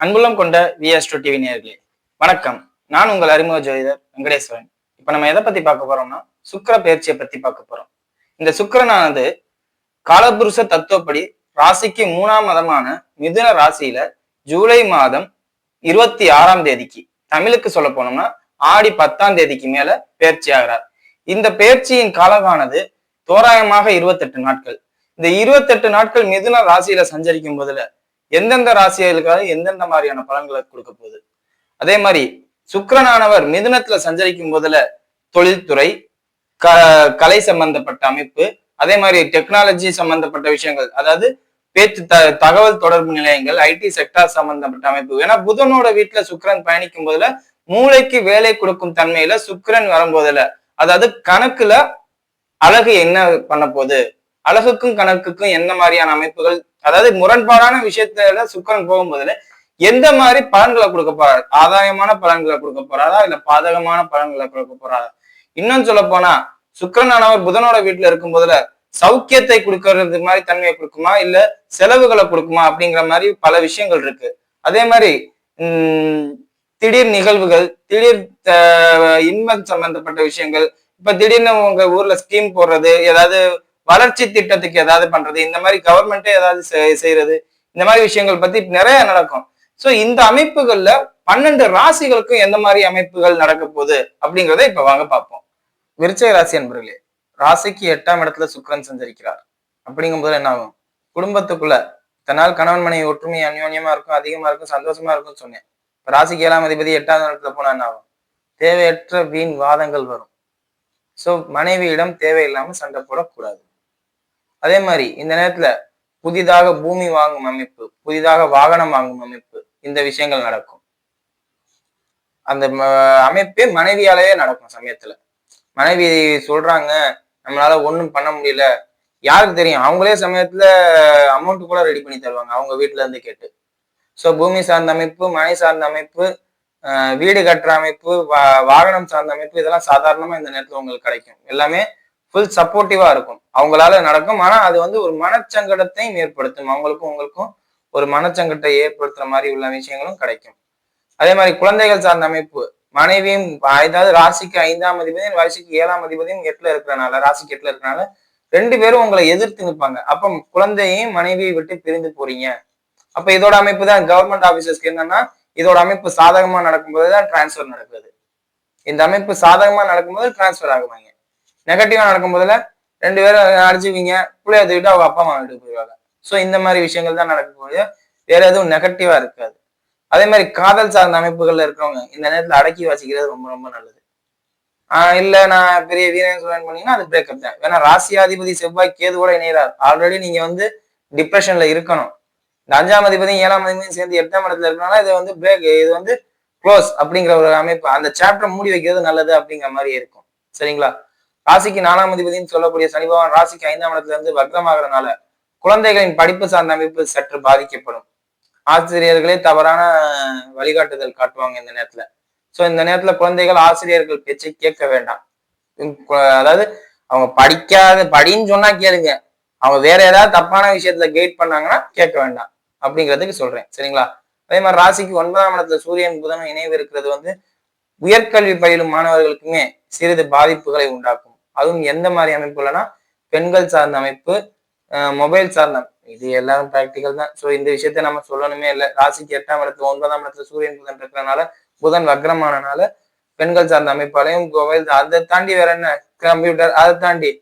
அன்புள்ளம் கொண்ட விஎஸ்2 டிவி நேயர்களே வணக்கம். நான் உங்கள் அறிமுக ஜோதிடர் வெங்கடேஸ்வரன். இப்ப நம்ம எதை பத்தி பார்க்க போறோம்னா சுக்கிர பயிற்சியை பத்தி பார்க்க போறோம். இந்த சுக்கிரனானது காலபுருஷ தத்துவப்படி ராசிக்கு 3ஆம் மதமான மிதுன ராசியில ஜூலை மாதம் 26ஆம் தேதிக்கு, தமிழுக்கு சொல்ல போனோம்னா ஆடி 10ஆம் தேதிக்கு மேல பயிற்சி ஆகிறார். இந்த பயிற்சியின் காலமானது தோராயமாக 28 நாட்கள். இந்த 28 நாட்கள் மிதுன ராசியில சஞ்சரிக்கும் போதுல எந்தெந்த ராசிகளுக்காக எந்தெந்த மாதிரியான பலன்களை கொடுக்க போகுது. அதே மாதிரி சுக்கிரனானவர் மிதுனத்துல சஞ்சரிக்கும் போதுல தொழில்துறை, கலை சம்பந்தப்பட்ட அமைப்பு, அதே மாதிரி டெக்னாலஜி சம்பந்தப்பட்ட விஷயங்கள், அதாவது பேச்சு தகவல் தொடர்பு நிலையங்கள், ஐடி செக்டார் சம்பந்தப்பட்ட அமைப்பு. ஏன்னா புதனோட வீட்டுல சுக்கிரன் பயணிக்கும் போதுல மூளைக்கு வேலை கொடுக்கும் தன்மையில சுக்கிரன் வரும்போதுல, அதாவது கணக்குல அழகு என்ன பண்ண போகுது, அழகுக்கும் கணக்குக்கும் என்ன மாதிரியான அமைப்புகள், அதாவது முரண்பாடான விஷயத்துல சுக்கிரன் போகும்போதுல எந்த மாதிரி பலன்களை கொடுக்க போறாரு, ஆதாயமான பலன்களை கொடுக்க போறாரா இல்ல பாதகமான பலன்களை கொடுக்க போறாரா. இன்னும் சொல்ல போனா சுக்கிரனானவர் புதனோட வீட்டுல இருக்கும் போதுல சௌக்கியத்தை கொடுக்கறது மாதிரி தன்மையை கொடுக்குமா இல்ல செலவுகளை கொடுக்குமா அப்படிங்கிற மாதிரி பல விஷயங்கள் இருக்கு. அதே மாதிரி திடீர் நிகழ்வுகள், திடீர் இன்கம் சம்பந்தப்பட்ட விஷயங்கள், இப்ப திடீர்னு உங்க ஊர்ல ஸ்கீம் போடுறது, ஏதாவது வளர்ச்சி திட்டத்துக்கு ஏதாவது பண்றது, இந்த மாதிரி கவர்மெண்ட்டே ஏதாவது செய்யறது, இந்த மாதிரி விஷயங்கள் பத்தி நிறைய நடக்கும். சோ இந்த அமைப்புகள்ல 12 ராசிகளுக்கும் எந்த மாதிரி அமைப்புகள் நடக்க போகுது அப்படிங்கிறத இப்ப வாங்க பார்ப்போம். விருச்சிக ராசி அன்பர்களே, ராசிக்கு 8ஆம் இடத்துல சுக்கிரன் சஞ்சரிக்கிறார். அப்படிங்கும் போது என்ன ஆகும், குடும்பத்துக்குள்ள தன்னால் கணவன் மனைவி ஒற்றுமை அந்யோன்யமா இருக்கும், அதிகமா இருக்கும், சந்தோஷமா இருக்கும்னு சொன்னேன். இப்ப ராசிக்கு 7ஆம் அதிபதி 8ஆம் இடத்துல போனா என்ன ஆகும், தேவையற்ற வீண் வாதங்கள் வரும். சோ மனைவியிடம் தேவையில்லாம சண்டை போடக்கூடாது. அதே மாதிரி இந்த நேரத்துல புதிதாக பூமி வாங்கும் அமைப்பு, புதிதாக வாகனம் வாங்கும் அமைப்பு, இந்த விஷயங்கள் நடக்கும். அந்த அமைப்பே மனைவியாலேயே நடக்கும். சமயத்துல மனைவி சொல்றாங்க நம்மளால ஒண்ணும் பண்ண முடியல, யாருக்கு தெரியும், அவங்களே சமயத்துல அமௌண்ட் கூட ரெடி பண்ணி தருவாங்க அவங்க வீட்டுல இருந்து கேட்டு. சோ பூமி சார்ந்த அமைப்பு, மனை சார்ந்த அமைப்பு, வீடு கட்டுற அமைப்பு, வாகனம் சார்ந்த அமைப்பு, இதெல்லாம் சாதாரணமா இந்த நேரத்துல உங்களுக்கு கிடைக்கும். எல்லாமே ஃபுல் சப்போர்ட்டிவா இருக்கும், அவங்களால நடக்கும். ஆனா அது வந்து ஒரு மனச்சங்கடத்தையும் ஏற்படுத்தும், அவங்களுக்கும் உங்களுக்கும் ஒரு மனச்சங்கத்தை ஏற்படுத்துற மாதிரி உள்ள விஷயங்களும் கிடைக்கும். அதே மாதிரி குழந்தைகள் சார்ந்த அமைப்பு, மனைவியும் அதாவது ராசிக்கு 5ஆம் அதிபதியும் ராசிக்கு 7ஆம் அதிபதியும் 8ல இருக்கிறனால, ராசிக்கு 8ல இருக்கிறனால 2 பேரும் உங்களை எதிர்த்து நிற்பாங்க. அப்ப குழந்தையையும் மனைவியை விட்டு பிரிந்து போறீங்க. அப்ப இதோட அமைப்பு தான் கவர்மெண்ட் ஆபீசர்ஸ்க்கு என்னன்னா, இதோட அமைப்பு சாதகமா நடக்கும்போதுதான் டிரான்ஸ்பர் நடக்குது. இந்த அமைப்பு சாதகமா நடக்கும்போது டிரான்ஸ்பர் ஆகுவாங்க. நெகட்டிவா நடக்கும் போதுல 2 பேரும் அடிச்சுவீங்க, பிள்ளைய தூக்கிட்டு அவங்க அப்பா அம்மா வீட்டுக்கு போயிடுவாங்க. சோ இந்த மாதிரி விஷயங்கள் தான் நடக்கும்போது வேற எதுவும் நெகட்டிவா இருக்காது. அதே மாதிரி காதல் சார்ந்த அமைப்புகள்ல இருக்கிறவங்க இந்த நேரத்துல அடக்கி வாசிக்கிறது ரொம்ப ரொம்ப நல்லது. இல்ல நான் பெரிய வீரன் சொல்றேன் பண்ணீங்கன்னா அது பிரேக்கப் தான். ஏன்னா ராசியாதிபதி செவ்வாய் கேதுவோட இணைகிறார். ஆல்ரெடி நீங்க வந்து டிப்ரெஷன்ல இருக்கணும். இந்த 5ஆம் அதிபதியும் 7ஆம் அதிபதியும் சேர்ந்து 8ஆம் இடத்துல இருக்கனால இது வந்து பிரேக், இது வந்து க்ளோஸ் அப்படிங்கிற ஒரு அமைப்பு. அந்த சாப்டர் மூடி வைக்கிறது நல்லது அப்படிங்கிற மாதிரி இருக்கும். சரிங்களா. ராசிக்கு 4ஆம் அதிபதினு சொல்லக்கூடிய சனி பகவான் ராசிக்கு 5ஆம் இடத்துல இருந்து வக்ரமாகறதுனால குழந்தைகளின் படிப்பு சார்ந்த அமைப்பு சற்று பாதிக்கப்படும். ஆசிரியர்களே தவறான வழிகாட்டுதல் காட்டுவாங்க இந்த நேரத்துல. சோ இந்த நேரத்துல குழந்தைகள் ஆசிரியர்கள் பேச்சை கேட்க வேண்டாம். அதாவது அவங்க படின்னு சொன்னா கேளுங்க, அவங்க வேற ஏதாவது தப்பான விஷயத்துல கைட் பண்ணாங்கன்னா கேட்க வேண்டாம் அப்படிங்கிறதுக்கு சொல்றேன். சரிங்களா. அதே மாதிரி ராசிக்கு 9ஆம் இடத்துல சூரியன் புதனும் இணைவு இருக்கிறது வந்து உயர்கல்வி பயிலும் மாணவர்களுக்குமே சிறிது பாதிப்புகளை உண்டாக்கும். அதுவும் எந்த மாதிரி அமைப்புலன்னா பெண்கள் சார்ந்த அமைப்பு, மொபைல் சார்ந்த, இது எல்லாரும் பிராக்டிக்கல் தான். சோ இந்த விஷயத்த நம்ம சொல்லணுமே இல்லை. ராசிக்கு 8ஆம் இடத்துல 9ஆம் இடத்துல சூரியன் புதன் இருக்கிறதுனால, புதன் வக்ரமானனால பெண்கள் சார்ந்த அமைப்பாலையும் மொபைல், அதை தாண்டி வேற என்ன, கம்ப்யூட்டர், அதை தாண்டி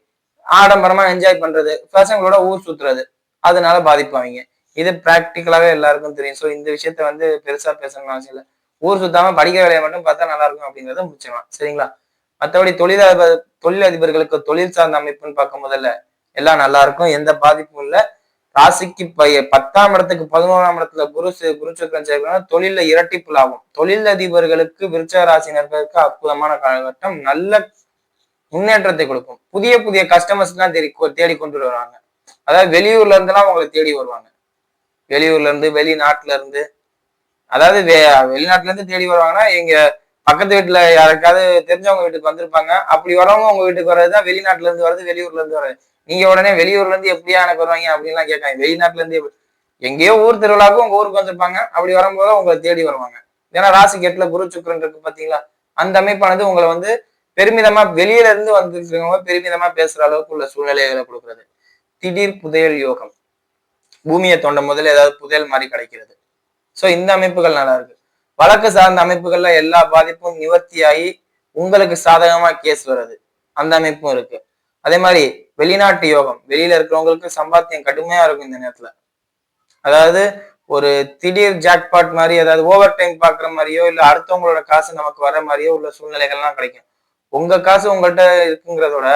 ஆடம்பரமா என்ஜாய் பண்றது, பசங்களோட ஊர் சுத்துறது, அதனால பாதிப்பாங்க. இது பிராக்டிக்கலாவே எல்லாருக்கும் தெரியும். சோ இந்த விஷயத்த வந்து பெருசா பேசணும்னு அவசியம் இல்லை. ஊர் சுத்தாம படிக்கிற வேலையை மட்டும் பார்த்தா நல்லா இருக்கும் அப்படிங்கிறத முடிச்சுக்கலாம். சரிங்களா. மற்றபடி தொழிலதிபர்களுக்கு தொழில் சார்ந்த அமைப்புன்னு பார்க்கும் முதல்ல எல்லாம் நல்லா இருக்கும், எந்த பாதிப்பும் இல்லை. ராசிக்கு 10ஆம் இடத்துக்கு 11ஆம் இடத்துல குரு சுக்கிரன் சேர்க்கணும், தொழில இரட்டிப்பு லாபம். தொழிலதிபர்களுக்கு விருச்சிக ராசினர்களுக்கு அற்புதமான காலகட்டம், நல்ல முன்னேற்றத்தை கொடுக்கும். புதிய புதிய கஸ்டமர்ஸ் எல்லாம் தேடி கொண்டு வருவாங்க. அதாவது வெளியூர்ல இருந்து எல்லாம் உங்களை தேடி வருவாங்க. வெளியூர்ல இருந்து, வெளிநாட்டுல இருந்து, அதாவது வெளிநாட்டுல இருந்து தேடி வருவாங்கன்னா எங்க பக்கத்து வீட்டுல யாருக்காவது தெரிஞ்சவங்க வீட்டுக்கு வந்திருப்பாங்க. அப்படி வரவங்க உங்க வீட்டுக்கு வர்றதுதான் வெளிநாட்டுல இருந்து வர்றது, வெளியூர்ல இருந்து வர்றது. நீங்க உடனே வெளியூர்ல இருந்து எப்படியா எனக்கு வருவாங்க அப்படின்லாம் கேட்காங்க. வெளிநாட்டுல இருந்து எங்கேயோ ஊர் திருவிழாவுக்கு உங்க ஊருக்கு வந்திருப்பாங்க. அப்படி வரும்போது உங்களை தேடி வருவாங்க. ஏன்னா ராசிக்கு 8ல குரு சுக்கிரன் இருக்கு பாத்தீங்களா? அந்த அமைப்பானது உங்களை வந்து பெருமிதமா வெளியில இருந்து வந்திருக்கிறவங்க பெருமிதமா பேசுற அளவுக்கு உள்ள சூழ்நிலைகளை கொடுக்குறது. திடீர் புதையல் யோகம். பூமியை தோண்ட முதல்ல ஏதாவது புதையல் மாதிரி கிடைக்கிறது. சோ இந்த அமைப்புகள் நல்லா இருக்கு. வழக்கு சார்ந்த அமைப்புகள்ல எல்லா பாதிப்பும் நிவர்த்தியாகி உங்களுக்கு சாதகமா கேஸ் வருது. அந்த அமைப்பும் இருக்கு. அதே மாதிரி வெளிநாட்டு யோகம். வெளியில இருக்கிறவங்களுக்கு சம்பாத்தியம் கடுமையா இருக்கும் இந்த நேரத்துல. அதாவது ஒரு திடீர் ஜாக்பாட் மாதிரி ஏதாவது ஓவர் டைம் பாக்குற மாதிரியோ இல்ல அடுத்தவங்களோட காசு நமக்கு வர மாதிரியோ உள்ள சூழ்நிலைகள்லாம் கிடைக்கும். உங்க காசு உங்கள்கிட்ட இருக்குங்கிறதோட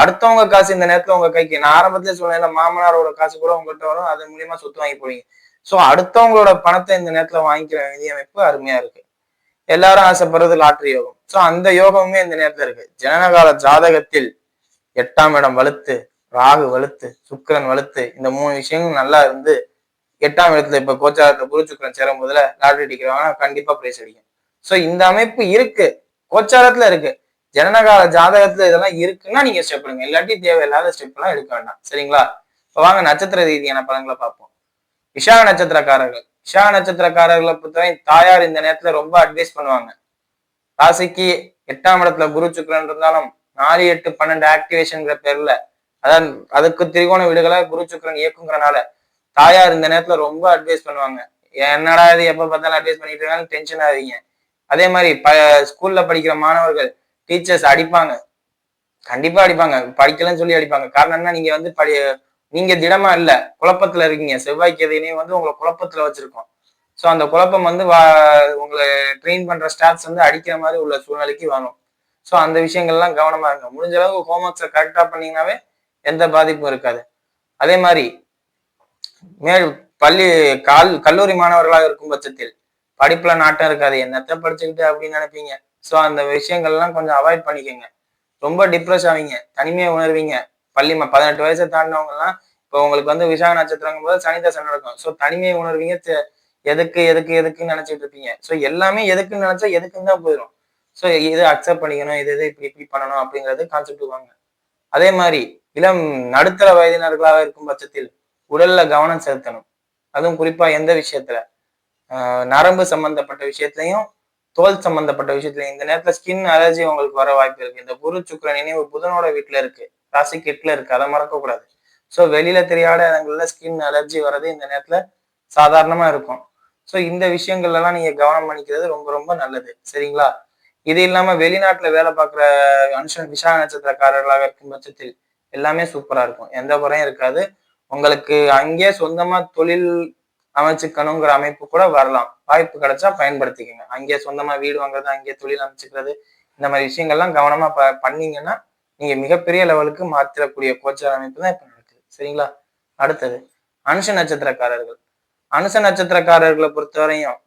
அடுத்தவங்க காசு இந்த நேரத்துல உங்க கைக்கு, நான் ஆரம்பத்திலே சொன்னேன் மாமனாரோட காசு கூட உங்கள்கிட்ட வரும், அதன் மூலியமா சொத்து வாங்கி போவீங்க. சோ அடுத்தவங்களோட பணத்தை இந்த நேரத்துல வாங்கிக்கிற விதி அமைப்பு அருமையா இருக்கு. எல்லாரும் ஆசைப்படுறது லாட்டரி யோகம். சோ அந்த யோகமுமே இந்த நேரத்துல இருக்கு. ஜனனகால ஜாதகத்தில் 8ஆம் இடம் வலுத்து, ராகு வலுத்து, சுக்கிரன் வலுத்து, இந்த 3 விஷயங்களும் நல்லா இருந்து 8ஆம் இடத்துல இப்ப கோச்சாரத்துல குரு சுக்கிரன் சேரும் போதுல லாட்டரி அடிக்கிறவங்க கண்டிப்பா பிரைஸ் அடிக்கும். சோ இந்த அமைப்பு இருக்கு, கோச்சாரத்துல இருக்கு. ஜனனகால ஜாதகத்துல இதெல்லாம் இருக்குன்னா நீங்க ஸ்டெப் எடுங்க. இல்லாட்டி தேவையில்லாத ஸ்டெப் எல்லாம் எடுக்க வேண்டாம். சரிங்களா? இப்ப வாங்க நட்சத்திர ரீதியான பலன்களை பார்ப்போம். விஷாக நட்சத்திரக்காரர்கள். விஷாக நட்சத்திரக்காரர்களை பொறுத்தவரை தாயார் இந்த நேரத்துல ரொம்ப அட்வைஸ் பண்ணுவாங்க. ராசிக்கு 8ஆம் இடத்துல குரு சுக்கிரன் இருந்தாலும் 4, 8, 12 ஆக்டிவேஷன்ங்கிற பேர்ல, அதான் அதுக்கு திரிகோண வீடுகளை குரு சுக்கிரன் இயக்குங்கிறனால தாயார் இந்த நேரத்துல ரொம்ப அட்வைஸ் பண்ணுவாங்க. என்னடா இது எப்ப பார்த்தாலும் அட்வைஸ் பண்ணிட்டு இருக்காங்க, டென்ஷன் ஆகுறீங்க. அதே மாதிரி ஸ்கூல்ல படிக்கிற மாணவர்கள் டீச்சர்ஸ் அடிப்பாங்க, கண்டிப்பா அடிப்பாங்க. படிக்கலன்னு சொல்லி அடிப்பாங்க. காரணம் என்ன, நீங்க வந்து நீங்க திடமா இல்ல, குழப்பத்துல இருக்கீங்க. செவ்வாய்க்கு எதையும் வந்து உங்களை குழப்பத்துல வச்சிருக்கோம். சோ அந்த குழப்பம் வந்து உங்களை ட்ரெயின் பண்ற ஸ்டாஃப்ஸ் வந்து அடிக்கிற மாதிரி உள்ள சூழ்நிலைக்கு வரும். சோ அந்த விஷயங்கள்லாம் கவனமா இருக்கும். முடிஞ்ச அளவுக்கு ஹோம்ஒர்க்ஸை கரெக்டா பண்ணீங்கன்னாவே எந்த பாதிப்பும் இருக்காது. அதே மாதிரி மேல் கல்லூரி மாணவர்களாக இருக்கும் பட்சத்தில் படிப்புல நாட்டம் இருக்காது, என்னத்த படிச்சுக்கிட்டு அப்படின்னு நினைப்பீங்க. சோ அந்த விஷயங்கள்லாம் கொஞ்சம் அவாய்ட் பண்ணிக்கோங்க. ரொம்ப டிப்ரெஸ் ஆவீங்க, தனிமையை உணர்வீங்க. 18 வயசை தாண்டினவங்க எல்லாம் இப்போ உங்களுக்கு வந்து விசாக நட்சத்திரம் போது சனி தசை நடக்கும். சோ தனிமையை உணர்வீங்க, எதுக்கு எதுக்கு எதுக்குன்னு நினைச்சிட்டு இருப்பீங்க. சோ எல்லாமே எதுக்குன்னு நினைச்சா எதுக்குன்னு தான் போயிடும். சோ இது அக்செப்ட் பண்ணிக்கணும், இது இப்படி இப்படி பண்ணணும் அப்படிங்கிறது கான்செப்ட் வாங்க. அதே மாதிரி இளம் நடுத்தர வயதினர்களாக இருக்கும் பட்சத்தில் உடல்ல கவனம் செலுத்தணும். அதுவும் குறிப்பா எந்த விஷயத்துல, நரம்பு சம்பந்தப்பட்ட விஷயத்திலையும் தோல் சம்பந்தப்பட்ட விஷயத்திலையும். இந்த நேரத்துல ஸ்கின் அலர்ஜி உங்களுக்கு வர வாய்ப்பு இருக்கு. இந்த குரு சுக்கிரன் இணைவு புதனோட வீட்டுல இருக்கு, ராசிக்கு 8ல இருக்கு, அதை மறக்க கூடாது. சோ வெளியில தெரியாத இடங்கள்ல ஸ்கின் அலர்ஜி வர்றது இந்த நேரத்துல சாதாரணமா இருக்கும். சோ இந்த விஷயங்கள்ல எல்லாம் நீங்க கவனம் பண்ணிக்கிறது ரொம்ப ரொம்ப நல்லது. சரிங்களா? இது இல்லாம வெளிநாட்டுல வேலை பார்க்குற விசாக நட்சத்திரக்காரர்களாக இருக்கும் பட்சத்தில் எல்லாமே சூப்பரா இருக்கும், எந்த குறையும் இருக்காது. உங்களுக்கு அங்கே சொந்தமா தொழில் அமைச்சுக்கணுங்கிற அமைப்பு கூட வரலாம். வாய்ப்பு கிடைச்சா பயன்படுத்திக்கோங்க. அங்கே சொந்தமா வீடு வாங்குறது, அங்கே தொழில் அமைச்சுக்கிறது, இந்த மாதிரி விஷயங்கள்லாம் கவனமா பண்ணீங்கன்னா நீங்க மிகப்பெரிய லெவலுக்கு மாத்திரக்கூடிய கோச்சார அமைப்பு தான் இப்ப நடக்குது. சரிங்களா? அடுத்தது அனுஷ நட்சத்திரக்காரர்கள். அனுஷ நட்சத்திரக்காரர்களை பொறுத்தவரையும்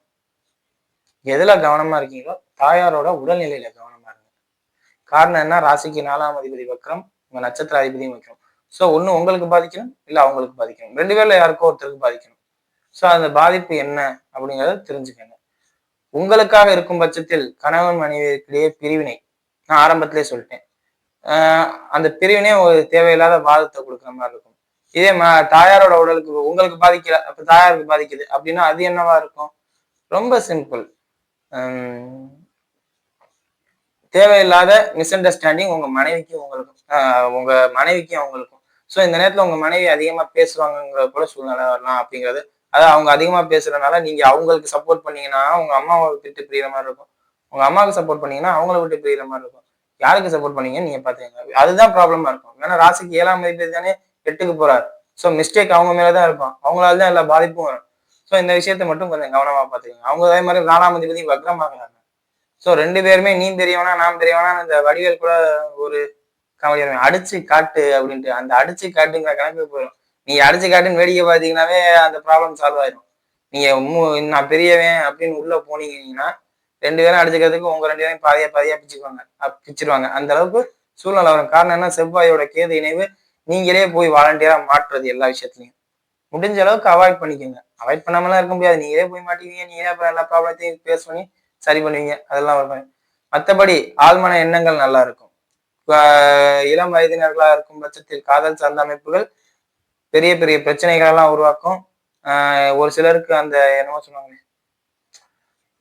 எதுல கவனமா இருக்கீங்களோ தாயாரோட உடல்நிலையில கவனமா இருங்க. காரணம் என்ன, ராசிக்கு 4ஆம் அதிபதி வக்ரம், உங்க நட்சத்திர அதிபதியும் வக்ரம். சோ ஒண்ணு உங்களுக்கு பாதிக்கணும், இல்ல அவங்களுக்கு பாதிக்கணும். 2 பேர்ல யாருக்கோ ஒருத்தருக்கு பாதிக்கணும். சோ அந்த பாதிப்பு என்ன அப்படிங்கறத தெரிஞ்சுக்கங்க. உங்களுக்காக இருக்கும் பட்சத்தில் கணவன் மனைவியிடையே பிரிவினை, நான் ஆரம்பத்திலே சொல்லிட்டேன். அந்த பிரிவினே ஒரு தேவையில்லாத பாதத்தை கொடுக்குற மாதிரி இருக்கும். இதே தாயாரோட உடலுக்கு உங்களுக்கு பாதிக்கல, அப்ப தாயாருக்கு பாதிக்குது அப்படின்னா அது என்னவா இருக்கும்? ரொம்ப சிம்பிள். தேவையில்லாத மிஸ் அண்டர்ஸ்டாண்டிங் உங்க மனைவிக்கும் உங்களுக்கும். ஸோ இந்த நேரத்துல உங்க மனைவி அதிகமா பேசுவாங்கங்கிற கூட சூழ்நிலை வரலாம் அப்படிங்கிறது. அதாவது அவங்க அதிகமா பேசுறதுனால நீங்க அவங்களுக்கு சப்போர்ட் பண்ணீங்கன்னா உங்க அம்மாவை விட்டு பிரியிற மாதிரி இருக்கும். உங்க அம்மாவுக்கு சப்போர்ட் பண்ணீங்கன்னா அவங்கள விட்டு பிரியிற மாதிரி இருக்கும். யாருக்கு சப்போர்ட் பண்ணீங்கன்னு நீங்க பாத்துக்கங்க. அதுதான் ப்ராப்ளமா இருக்கும். ஏன்னா ராசிக்கு 7ஆம் அதிபதி தானே 8க்கு போறாரு. ஸோ மிஸ்டேக் அவங்க மேலதான் இருக்கும், அவங்களால தான் எல்லா பாதிப்பும் வரும். ஸோ இந்த விஷயத்த மட்டும் கொஞ்சம் கவனமா பாத்துக்கோங்க. அவங்க அதே மாதிரி 4ஆம் அதிபதி வக்ரமாகறாங்க. சோ 2 பேருமே நீ பெரியவனா நான் பெரியவனா, இந்த வடிவேல் கூட ஒரு காமெடி அடிச்சு காட்டு அப்படின்ட்டு, அந்த அடிச்சு காட்டுங்கிற கணக்கு போயிடும். நீங்க அடிச்சு காட்டுன்னு வேடிக்கை பார்த்தீங்கன்னாவே அந்த ப்ராப்ளம் சால்வ் ஆயிடும். நீங்க நான் பெரியவன் அப்படின்னு உள்ள போனீங்கன்னா 2 பேரும் அடிச்சுக்கிறதுக்கு உங்க 2 பேரும் பாதியா பாதியா பிச்சிருவாங்க. அந்த அளவுக்கு சூழ்நிலை வரும். காரணம் என்ன, செவ்வாயோட கேது இணைவு. நீங்களே போய் வாலண்டியரா மாற்றுறது எல்லா விஷயத்துலயும். முடிஞ்ச அளவுக்கு அவாய்ட் பண்ணிக்கோங்க. அவாய்ட் பண்ணாமலாம் இருக்க முடியாது, நீங்களே போய் மாட்டீங்க, நீங்களே அப்புறம் எல்லா ப்ராப்ளத்தையும் பேஸ் பண்ணி சரி பண்ணுவீங்க. அதெல்லாம் ஒரு மற்றபடி ஆழ்மன எண்ணங்கள் நல்லா இருக்கும். இளம் வயதினர்களா இருக்கும் பட்சத்தில் காதல் சார்ந்த அமைப்புகள் பெரிய பெரிய பிரச்சனைகள் எல்லாம் உருவாக்கும். ஒரு சிலருக்கு அந்த என்னமோ சொன்னாங்க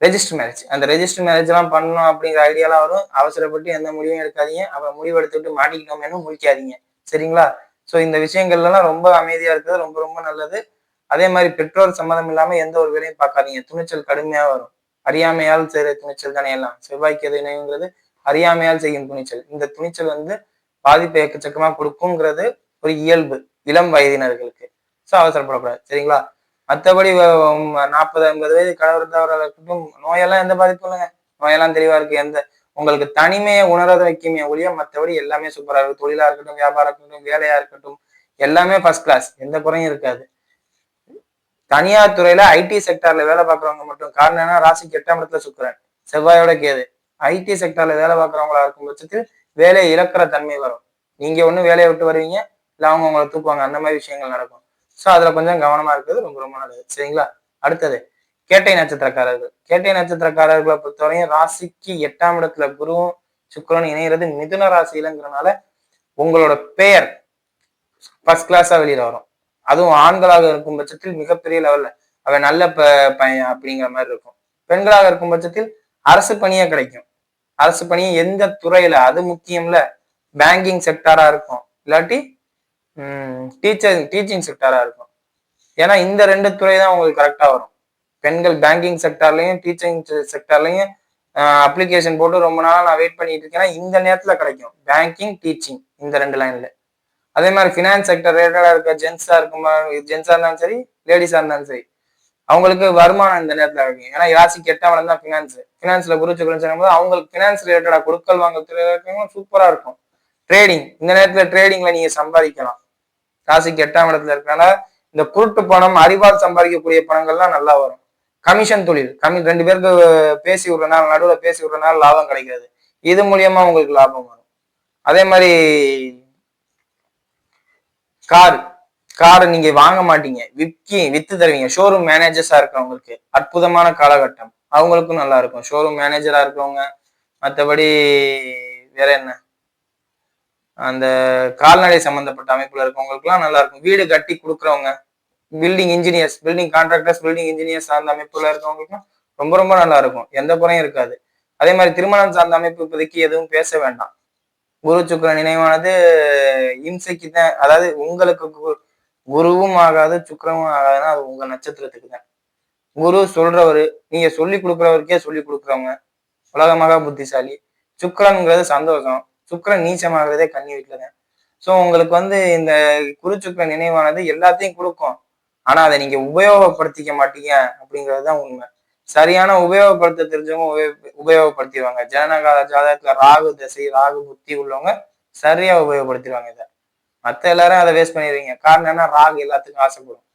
ரெஜிஸ்டர் மேரேஜ், அந்த ரெஜிஸ்டர் மேரேஜ் எல்லாம் பண்ணணும் அப்படிங்கிற ஐடியாலாம் வரும். அவசரப்பட்டு எந்த முடிவும் எடுக்காதீங்க. அப்புறம் முடிவு எடுத்துட்டு மாட்டிக்கிட்டோமேனு முழிக்காதீங்க. சரிங்களா? ஸோ இந்த விஷயங்கள்லாம் ரொம்ப அமைதியா இருக்கிறது ரொம்ப ரொம்ப நல்லது. அதே மாதிரி பெற்றோர் சம்மதம் இல்லாம எந்த ஒரு வேலையும் பார்க்காதீங்க. துணிச்சல் கடுமையா வரும். அறியாமையால் செய்கிற துணிச்சல் தானே எல்லாம். செவ்வாய்க்கு எது இணைங்கிறது அறியாமையால் செய்யும் துணிச்சல். இந்த துணிச்சல் பாதிப்பை எக்கச்சக்கமா கொடுக்குங்கிறது ஒரு இயல்பு இளம் வயதினர்களுக்கு. ஸோ அவசரப்படக்கூடாது. சரிங்களா? மற்றபடி 40, 50 வயது கணவர் தவறாக இருக்கட்டும், நோயெல்லாம் எந்த பாதிப்பும் இல்லைங்க. நோயெல்லாம் தெளிவா இருக்கு. உங்களுக்கு தனிமையை உணர வைக்குமே ஒழிய மற்றபடி எல்லாமே சூப்பரா இருக்கு. தொழிலா இருக்கட்டும், வியாபாரம் இருக்கட்டும், வேலையா இருக்கட்டும், எல்லாமே ஃபர்ஸ்ட் கிளாஸ். எந்த குறையும் இருக்காது. தனியார் துறையில ஐடி செக்டார்ல வேலை பார்க்குறவங்க மட்டும், காரணம் என்ன, ராசிக்கு 8ஆம் இடத்துல சுக்கிரன், செவ்வாயோட கேது. ஐடி செக்டார்ல வேலை பார்க்குறவங்களா இருக்கும் பட்சத்தில் வேலையை இழக்கிற தன்மை வரும். நீங்க ஒண்ணு வேலையை விட்டு வருவீங்க, இல்ல அவங்க உங்களை தூக்குவாங்க. அந்த மாதிரி விஷயங்கள் நடக்கும். ஸோ அதுல கொஞ்சம் கவனமா இருக்கிறது ரொம்ப ரொம்ப நல்லது. சரிங்களா? அடுத்தது கேட்டை நட்சத்திரக்காரர்கள். கேட்டை நட்சத்திரக்காரர்களை பொறுத்தவரையும் ராசிக்கு 8ஆம் இடத்துல குருவும் சுக்கிரனும் இணைகிறது மிதுன ராசியிலங்கிறனால உங்களோட பெயர் ஃபர்ஸ்ட் கிளாஸா வெளியில வரும். அதுவும் ஆண்களாக இருக்கும் பட்சத்தில் மிகப்பெரிய லெவல்ல அவன் நல்ல பையன் அப்படிங்கிற மாதிரி இருக்கும். பெண்களாக இருக்கும் பட்சத்தில் அரசு பணியே கிடைக்கும். அரசு பணியை எந்த துறையில, அது முக்கியம்ல, பேங்கிங் செக்டாரா இருக்கும், இல்லாட்டி டீச்சிங் செக்டாரா இருக்கும். ஏன்னா இந்த 2 துறை தான் உங்களுக்கு கரெக்டா வரும். பெண்கள் பேங்கிங் செக்டார்லயும் டீச்சிங் செக்டார்லயும் அப்ளிகேஷன் போட்டு ரொம்ப நாள் நான் வெயிட் பண்ணிட்டு இருக்கேன். இந்த நேரத்துல கிடைக்கும். பேங்கிங், டீச்சிங், இந்த 2 லைன்ல. அதே மாதிரி ஃபினான்ஸ் செக்டர் ரிலேட்டடா இருக்க ஜென்ஸா இருந்தாலும் சரி, லேடிஸா இருந்தாலும் சரி, அவங்களுக்கு வருமானம் இந்த நேரத்துல கிடைக்கும். ஏன்னா ராசிக்கு 8ஆம் இடம் தான் ஃபினான்ஸ்ல குரு சுக்கிரன் சேரும்போது அவங்களுக்கு ஃபினான்ஸ் ரிலேட்டடா கொடுக்கல் வாங்கல் சூப்பரா இருக்கும். ட்ரேடிங், இந்த நேரத்துல ட்ரேடிங்ல நீங்க சம்பாதிக்கலாம். ராசிக்கு 8ஆம் இடத்துல இருக்கனால இந்த குருட்டு பணம், அறிவால் சம்பாதிக்கக்கூடிய பணங்கள்லாம் நல்லா வரும். கமிஷன் தொழில், 2 பேருக்கு பேசி விடுறனால, நடுவுல பேசி விடுறனால லாபம் கிடைக்கிறது. இது மூலியமா உங்களுக்கு லாபம் வரும். அதே மாதிரி கார் நீங்க வாங்க மாட்டீங்க, வித்து தருவீங்க. ஷோரூம் மேனேஜர்ஸா இருக்கிறவங்களுக்கு அற்புதமான காலகட்டம். அவங்களுக்கும் நல்லா இருக்கும். ஷோரூம் மேனேஜரா இருக்கவங்க, மற்றபடி வேற என்ன, அந்த கால்நடை சம்பந்தப்பட்ட அமைப்புல இருக்கவங்களுக்கு எல்லாம் நல்லா இருக்கும். வீடு கட்டி கொடுக்குறவங்க, building engineers, building contractors, building engineers சார்ந்த அமைப்புல இருக்கவங்களுக்கும் ரொம்ப ரொம்ப நல்லா இருக்கும். எந்த குறையும் இருக்காது. அதே மாதிரி திருமணம் சார்ந்த அமைப்பு இப்போதைக்கு எதுவும் பேச வேண்டாம். குரு சுக்கிரன் நினைவானது இம்சைக்கு தான். அதாவது உங்களுக்கு குருவும் ஆகாது, சுக்கிரமும் ஆகாதுன்னா அது உங்க நட்சத்திரத்துக்கு தான். குரு சொல்றவரு, நீங்க சொல்லி கொடுக்குறவருக்கே சொல்லி கொடுக்குறவங்க, உலகமாக புத்திசாலி. சுக்கிரன்ங்கிறது சந்தோஷம். சுக்கிரன் நீச்சமாகிறதே கன்னி வீட்டுல தான். ஸோ உங்களுக்கு இந்த குரு சுக்கிரன் நினைவானது எல்லாத்தையும் கொடுக்கும். ஆனா அதை நீங்க உபயோகப்படுத்திக்க மாட்டீங்க அப்படிங்கிறது தான் உண்மை. சரியான உபயோகப்படுத்த தெரிஞ்சவங்க உபயோகப்படுத்திடுவாங்க. ஜனனகால ஜாதகத்துல ராகு தசை, ராகு புத்தி உள்ளவங்க சரியா உபயோகப்படுத்திடுவாங்க இதை. மற்ற எல்லாரும் அதை வேஸ்ட் பண்ணிடுவீங்க. காரணம் என்ன, ராகு எல்லாத்துக்கும் ஆசைப்படும்.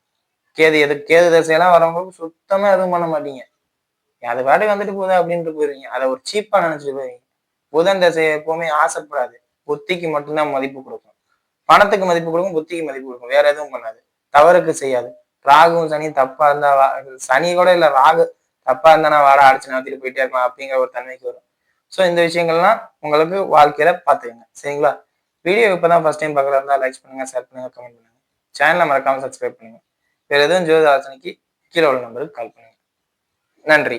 கேது தசையெல்லாம் வரவங்களுக்கு சுத்தமா எதுவும் பண்ண மாட்டீங்க. அது பாட்டு வந்துட்டு போகுது அப்படின்ட்டு போயிருவீங்க. அதை ஒரு சீப்பா நினைச்சிட்டு போயிருவீங்க. புதன் தசை எப்பவுமே ஆசைப்படாது. புத்திக்கு மட்டும்தான் மதிப்பு கொடுக்கும். பணத்துக்கு மதிப்பு கொடுக்கும், புத்திக்கு மதிப்பு கொடுக்கும். வேற எதுவும் பண்ணாது. தவறுக்கு செய்யாது. ராகுவும் சனியும் தப்பா இருந்தா, சனி கூட இல்ல, ராகு தப்பா இருந்தா நான் வாட அடிச்சு நகர்த்திட்டு போயிட்டே இருக்கலாம் அப்படிங்கிற ஒரு தன்மைக்கு வரும். ஸோ இந்த விஷயங்கள்லாம் உங்களுக்கு வாழ்க்கையில பாத்துக்கங்க. சரிங்களா? வீடியோ இப்பதான் ஃபர்ஸ்ட் டைம் பார்க்கறதா இருந்தா லைக் பண்ணுங்க, ஷேர் பண்ணுங்க, கமெண்ட் பண்ணுங்க. சேனலை மறக்காம சப்ஸ்கிரைப் பண்ணுங்க. வேற எதுவும் ஜோதிட ஆலோசனைக்கு கீழே உள்ள நம்பருக்கு கால் பண்ணுங்க. நன்றி.